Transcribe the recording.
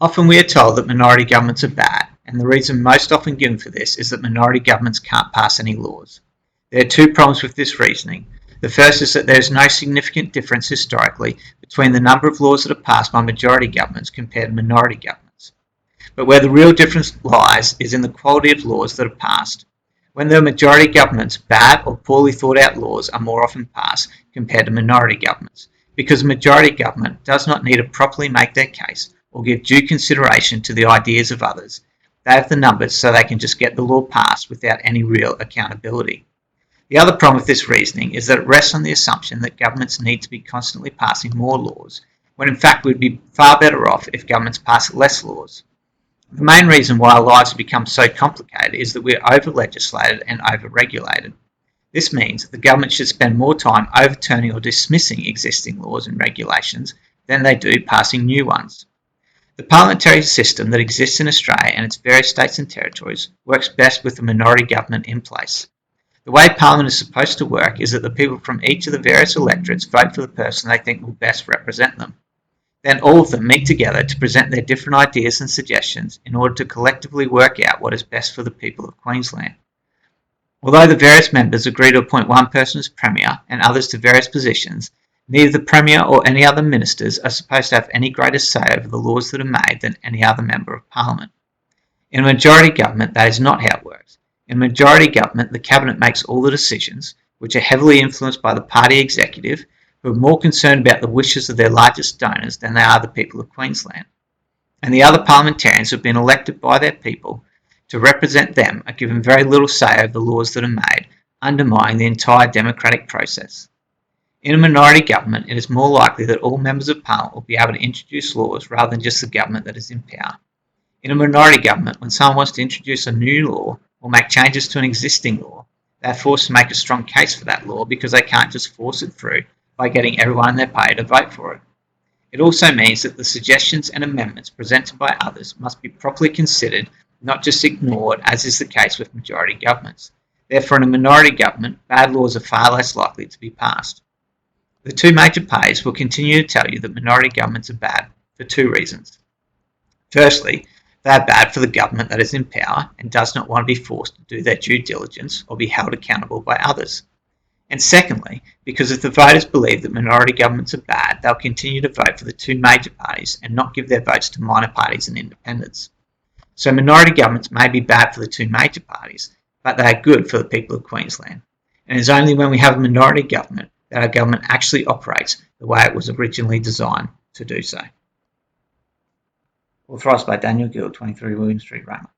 Often we are told that minority governments are bad, and the reason most often given for this is that minority governments can't pass any laws. There are two problems with this reasoning. The first is that there is no significant difference historically between the number of laws that are passed by majority governments compared to minority governments. But where the real difference lies is in the quality of laws that are passed. When there are majority governments, bad or poorly thought out laws are more often passed compared to minority governments, because a majority government does not need to properly make their case or give due consideration to the ideas of others. They have the numbers so they can just get the law passed without any real accountability. The other problem with this reasoning is that it rests on the assumption that governments need to be constantly passing more laws, when in fact we'd be far better off if governments passed less laws. The main reason why our lives have become so complicated is that we're over-legislated and over-regulated. This means that the government should spend more time overturning or dismissing existing laws and regulations than they do passing new ones. The parliamentary system that exists in Australia and its various states and territories works best with a minority government in place. The way Parliament is supposed to work is that the people from each of the various electorates vote for the person they think will best represent them. Then all of them meet together to present their different ideas and suggestions in order to collectively work out what is best for the people of Queensland. Although the various members agree to appoint one person as Premier and others to various positions, neither the Premier or any other ministers are supposed to have any greater say over the laws that are made than any other Member of Parliament. In a majority government, that is not how it works. In a majority government, the Cabinet makes all the decisions, which are heavily influenced by the party executive, who are more concerned about the wishes of their largest donors than they are the people of Queensland. And the other parliamentarians who have been elected by their people to represent them are given very little say over the laws that are made, undermining the entire democratic process. In a minority government, it is more likely that all members of Parliament will be able to introduce laws rather than just the government that is in power. In a minority government, when someone wants to introduce a new law or make changes to an existing law, they are forced to make a strong case for that law because they can't just force it through by getting everyone in their pay to vote for it. It also means that the suggestions and amendments presented by others must be properly considered, not just ignored, as is the case with majority governments. Therefore, in a minority government, bad laws are far less likely to be passed. The two major parties will continue to tell you that minority governments are bad for two reasons. Firstly, they are bad for the government that is in power and does not want to be forced to do their due diligence or be held accountable by others. And secondly, because if the voters believe that minority governments are bad, they'll continue to vote for the two major parties and not give their votes to minor parties and independents. So minority governments may be bad for the two major parties, but they are good for the people of Queensland. And it is only when we have a minority government that our government actually operates the way it was originally designed to do so. Authorised by Daniel Gill, 23 William Street, Roma.